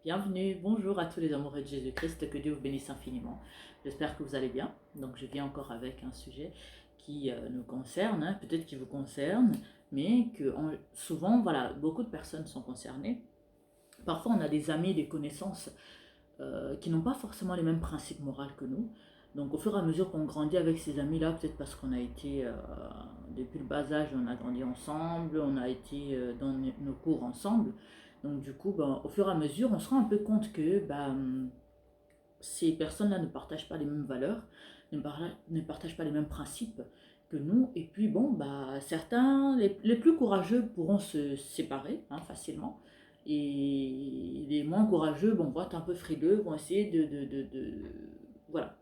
Bienvenue, bonjour à tous les amoureux de Jésus-Christ, que Dieu vous bénisse infiniment. J'espère que vous allez bien. Donc je viens encore avec un sujet qui nous concerne, peut-être qui vous concerne, mais que souvent, voilà, beaucoup de personnes sont concernées. Parfois on a des amis, des connaissances qui n'ont pas forcément les mêmes principes moraux que nous. Donc au fur et à mesure qu'on grandit avec ces amis-là, peut-être parce qu'on a été, depuis le bas âge, on a grandi ensemble, on a été dans nos cours ensemble. Donc du coup, ben, au fur et à mesure, on se rend un peu compte que ces personnes-là ne partagent pas les mêmes valeurs, ne partagent pas les mêmes principes que nous. Et puis bon, bah, certains, les plus courageux pourront se séparer facilement. Et les moins courageux, bon, vont être un peu frileux, vont essayer voilà,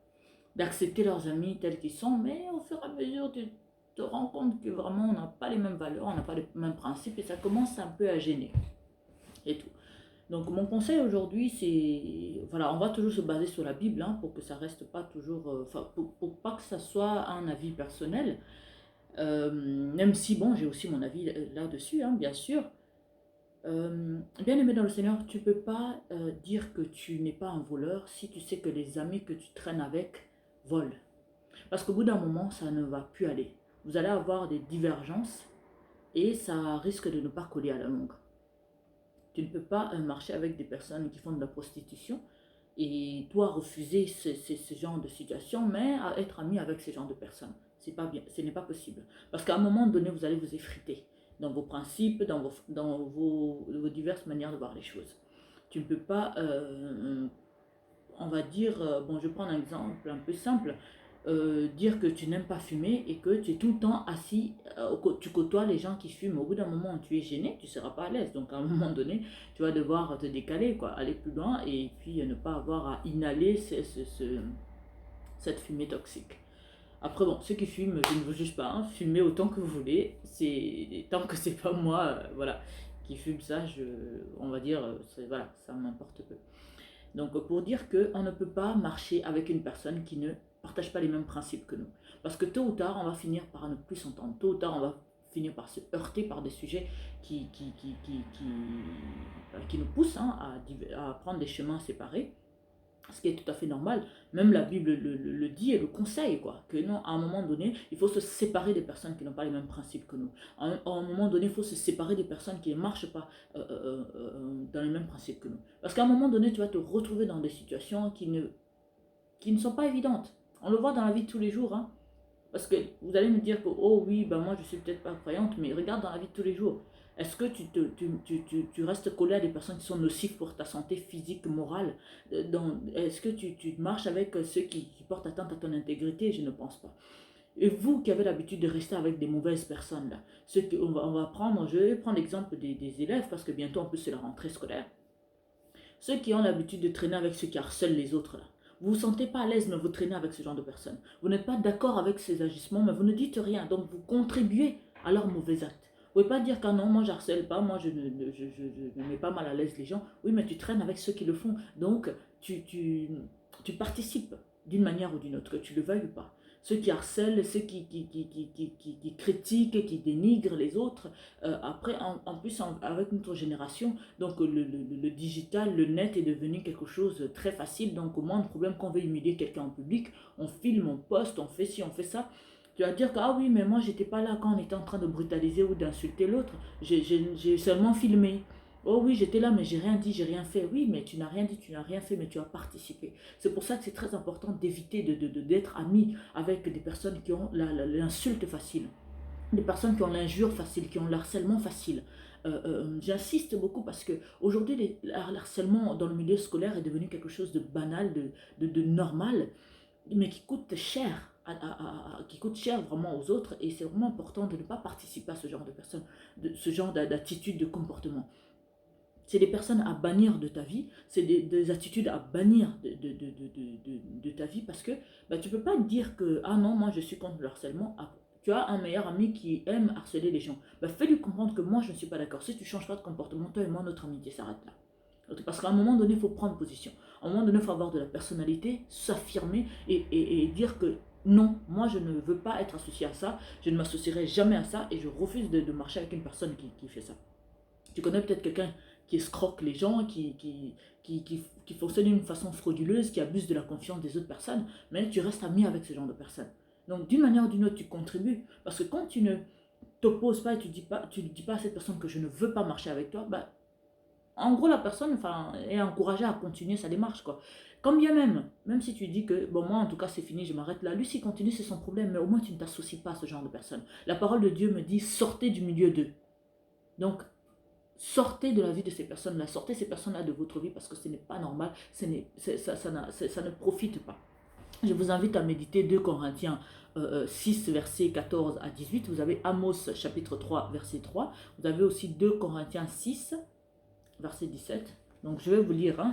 d'accepter leurs amis tels qu'ils sont, mais au fur et à mesure, tu te rends compte que vraiment, on n'a pas les mêmes valeurs, on n'a pas les mêmes principes, et ça commence un peu à gêner, et tout. Donc mon conseil aujourd'hui, c'est, voilà, on va toujours se baser sur la Bible, pour que ça reste pas toujours, pour pas que ça soit un avis personnel, même si, bon, j'ai aussi mon avis là-dessus, bien sûr. Bien aimé dans le Seigneur, tu peux pas dire que tu n'es pas un voleur si tu sais que les amis que tu traînes avec volent. Parce qu'au bout d'un moment, ça ne va plus aller. Vous allez avoir des divergences et ça risque de ne pas coller à la longue. Tu ne peux pas marcher avec des personnes qui font de la prostitution et toi refuser ce genre de situation, mais à être ami avec ce genre de personnes. C'est pas bien, ce n'est pas possible. Parce qu'à un moment donné, vous allez vous effriter dans vos principes, dans vos diverses manières de voir les choses. Tu ne peux pas, on va dire, bon, je prends un exemple un peu simple, dire que tu n'aimes pas fumer et que tu es tout le temps assis, tu côtoies les gens qui fument. Au bout d'un moment, tu es gêné, tu ne seras pas à l'aise. Donc à un moment donné, tu vas devoir te décaler, quoi, aller plus loin et puis ne pas avoir à inhaler cette fumée toxique. Après, bon, ceux qui fument, je ne vous juge pas, fumez autant que vous voulez. Tant que c'est pas moi, voilà, qui fume ça, on va dire, voilà, ça m'importe peu. Donc pour dire qu'on ne peut pas marcher avec une personne qui ne partage pas les mêmes principes que nous. Parce que tôt ou tard, on va finir par ne plus s'entendre. Tôt ou tard, on va finir par se heurter par des sujets qui nous poussent à prendre des chemins séparés. Ce qui est tout à fait normal. Même la Bible le dit et le conseille, quoi. Que non, à un moment donné, il faut se séparer des personnes qui n'ont pas les mêmes principes que nous. À un moment donné, il faut se séparer des personnes qui ne marchent pas dans les mêmes principes que nous. Parce qu'à un moment donné, tu vas te retrouver dans des situations qui ne sont pas évidentes. On le voit dans la vie de tous les jours, Parce que vous allez me dire que, oh oui, ben moi je suis peut-être pas croyante, mais regarde dans la vie de tous les jours. Est-ce que tu restes collé à des personnes qui sont nocives pour ta santé physique, morale? Est-ce que tu marches avec ceux qui portent atteinte à ton intégrité? Je ne pense pas. Et vous qui avez l'habitude de rester avec des mauvaises personnes, là, je vais prendre l'exemple des élèves, parce que bientôt en plus c'est la rentrée scolaire. Ceux qui ont l'habitude de traîner avec ceux qui harcèlent les autres, là. Vous ne vous sentez pas à l'aise, mais vous traînez avec ce genre de personnes. Vous n'êtes pas d'accord avec ces agissements, mais vous ne dites rien. Donc vous contribuez à leur mauvais acte. Vous ne pouvez pas dire que non, moi j'harcèle pas, moi je ne mets pas mal à l'aise les gens. Oui, mais tu traînes avec ceux qui le font. Donc tu participes d'une manière ou d'une autre, que tu le veuilles ou pas. Ceux qui harcèlent, ceux qui critiquent et qui dénigrent les autres. Après, en plus, avec notre génération, donc le digital, le net est devenu quelque chose de très facile. Donc au moindre problème qu'on veut humilier quelqu'un en public, on filme, on poste, on fait ci, on fait ça. Tu vas dire que, ah oui, mais moi j'étais pas là quand on était en train de brutaliser ou d'insulter l'autre. J'ai seulement filmé. Oh oui, j'étais là, mais j'ai rien dit, j'ai rien fait. Oui, mais tu n'as rien dit, tu n'as rien fait, mais tu as participé. C'est pour ça que c'est très important d'éviter d'être ami avec des personnes qui ont l'insulte facile, des personnes qui ont l'injure facile, qui ont le harcèlement facile. J'insiste beaucoup parce que aujourd'hui, le harcèlement dans le milieu scolaire est devenu quelque chose de banal, de normal, mais qui coûte cher. Qui coûte cher vraiment aux autres, et c'est vraiment important de ne pas participer à ce genre de personnes, de ce genre d'attitude, de comportement. C'est des personnes à bannir de ta vie, c'est des attitudes à bannir de ta vie, parce que tu ne peux pas dire que, ah non, moi je suis contre le harcèlement. Tu as un meilleur ami qui aime harceler les gens. Fais-lui comprendre que moi je ne suis pas d'accord. Si tu ne changes pas de comportement, toi et moi, notre amitié s'arrête là. Parce qu'à un moment donné, il faut prendre position. À un moment donné, il faut avoir de la personnalité, s'affirmer et dire que non, moi je ne veux pas être associé à ça, je ne m'associerai jamais à ça et je refuse de marcher avec une personne qui fait ça. Tu connais peut-être quelqu'un qui escroquent les gens, qui fonctionnent d'une façon frauduleuse, qui abusent de la confiance des autres personnes, mais tu restes ami avec ce genre de personnes. Donc d'une manière ou d'une autre, tu contribues. Parce que quand tu ne t'opposes pas et tu ne dis pas à cette personne que je ne veux pas marcher avec toi, bah, en gros, la personne est encouragée à continuer sa démarche, quoi. Comme bien même si tu dis que, bon, moi, en tout cas, c'est fini, je m'arrête là. Lui, s'il continue, c'est son problème, mais au moins, tu ne t'associes pas à ce genre de personne. La parole de Dieu me dit, sortez du milieu d'eux. Donc, sortez de la vie de ces personnes-là, sortez ces personnes-là de votre vie parce que ce n'est pas normal, ça ne profite pas. Je vous invite à méditer 2 Corinthiens 6, versets 14 à 18. Vous avez Amos, chapitre 3, verset 3. Vous avez aussi 2 Corinthiens 6, verset 17. Donc, je vais vous lire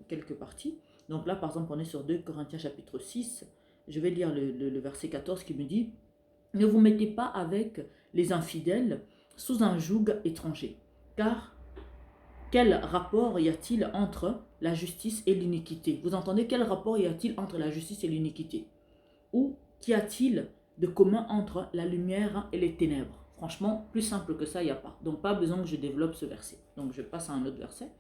quelques parties. Donc là, par exemple, on est sur 2 Corinthiens, chapitre 6. Je vais lire le verset 14 qui me dit « Ne vous mettez pas avec les infidèles sous un joug étranger, car quel rapport y a-t-il entre la justice et l'iniquité ?» Vous entendez, quel rapport y a-t-il entre la justice et l'iniquité? Ou qu'y a-t-il de commun entre la lumière et les ténèbres? Franchement, plus simple que ça, il n'y a pas. Donc, pas besoin que je développe ce verset. Donc, je passe à un autre verset.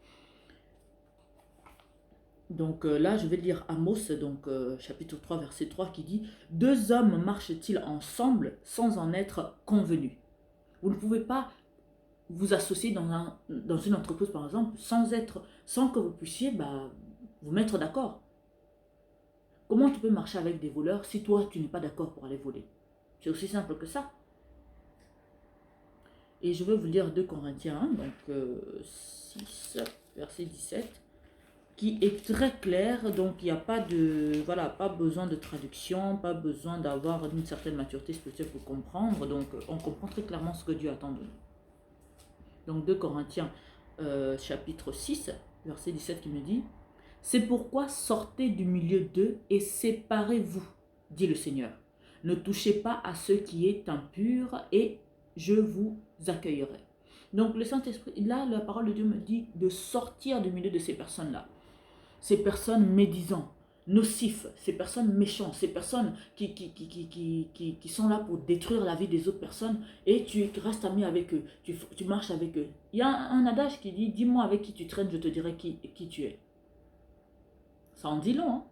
Donc, là, je vais lire Amos, donc, chapitre 3, verset 3, qui dit « Deux hommes marchent-ils ensemble sans en être convenus ?» Vous ne pouvez pas vous associer dans une entreprise, par exemple, sans que vous puissiez vous mettre d'accord. Comment tu peux marcher avec des voleurs si toi, tu n'es pas d'accord pour aller voler? C'est aussi simple que ça. Et je vais vous lire 2 Corinthiens 1, donc 6, verset 17, qui est très clair. Donc, il n'y a pas pas besoin de traduction, pas besoin d'avoir une certaine maturité spirituelle pour comprendre. Donc, on comprend très clairement ce que Dieu attend de nous. Donc, 2 Corinthiens, chapitre 6, verset 17, qui me dit « C'est pourquoi sortez du milieu d'eux et séparez-vous, dit le Seigneur. Ne touchez pas à ce qui est impur et je vous accueillerai. » Donc le Saint-Esprit, là, la parole de Dieu me dit de sortir du milieu de ces personnes-là. Ces personnes médisantes, nocifs, ces personnes méchantes, ces personnes qui sont là pour détruire la vie des autres personnes et tu restes ami avec eux, tu marches avec eux. Il y a un adage qui dit, dis-moi avec qui tu traînes, je te dirai qui tu es. Ça en dit long, hein?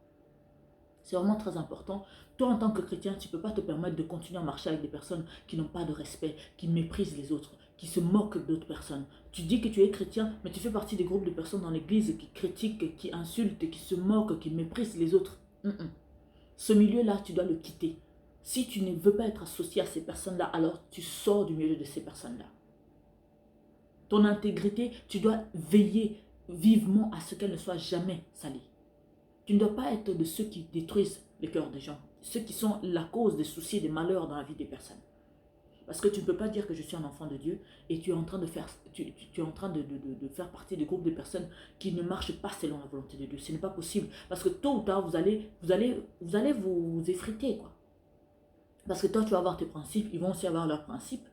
C'est vraiment très important. Toi, en tant que chrétien, tu ne peux pas te permettre de continuer à marcher avec des personnes qui n'ont pas de respect, qui méprisent les autres, qui se moquent d'autres personnes. Tu dis que tu es chrétien, mais tu fais partie des groupes de personnes dans l'église qui critiquent, qui insultent, qui se moquent, qui méprisent les autres. Ce milieu-là, tu dois le quitter. Si tu ne veux pas être associé à ces personnes-là, alors tu sors du milieu de ces personnes-là. Ton intégrité, tu dois veiller vivement à ce qu'elle ne soit jamais salie. Tu ne dois pas être de ceux qui détruisent les cœurs des gens, ceux qui sont la cause des soucis, des malheurs dans la vie des personnes. Parce que tu ne peux pas dire que je suis un enfant de Dieu et tu es en train de faire, tu es en train de faire partie du groupe de personnes qui ne marchent pas selon la volonté de Dieu. Ce n'est pas possible. Parce que tôt ou tard, vous allez vous effriter, quoi. Parce que toi, tu vas avoir tes principes, ils vont aussi avoir leurs principes.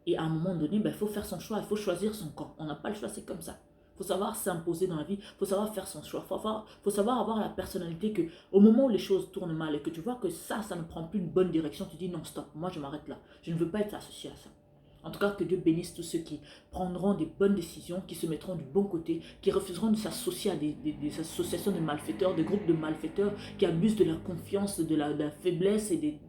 Et à un moment donné, il faut faire son choix, il faut choisir son camp. On n'a pas le choix, c'est comme ça. Il faut savoir s'imposer dans la vie, il faut savoir faire son choix, il faut savoir avoir la personnalité que au moment où les choses tournent mal et que tu vois que ça ne prend plus une bonne direction, tu dis non, stop, moi je m'arrête là. Je ne veux pas être associé à ça. En tout cas, que Dieu bénisse tous ceux qui prendront des bonnes décisions, qui se mettront du bon côté, qui refuseront de s'associer à des associations de malfaiteurs, des groupes de malfaiteurs, qui abusent de la confiance, de la faiblesse et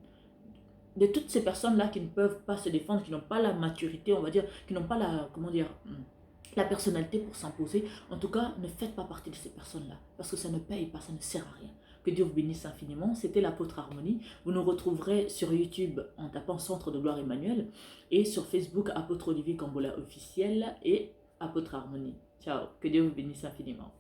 de toutes ces personnes-là qui ne peuvent pas se défendre, qui n'ont pas la maturité, on va dire, qui n'ont pas la personnalité pour s'imposer. En tout cas, ne faites pas partie de ces personnes-là, parce que ça ne paye pas, ça ne sert à rien. Que Dieu vous bénisse infiniment. C'était l'apôtre Harmonie. Vous nous retrouverez sur YouTube en tapant Centre de Gloire Emmanuel et sur Facebook apôtre Olivier Cambola officiel et apôtre Harmonie. Ciao, que Dieu vous bénisse infiniment.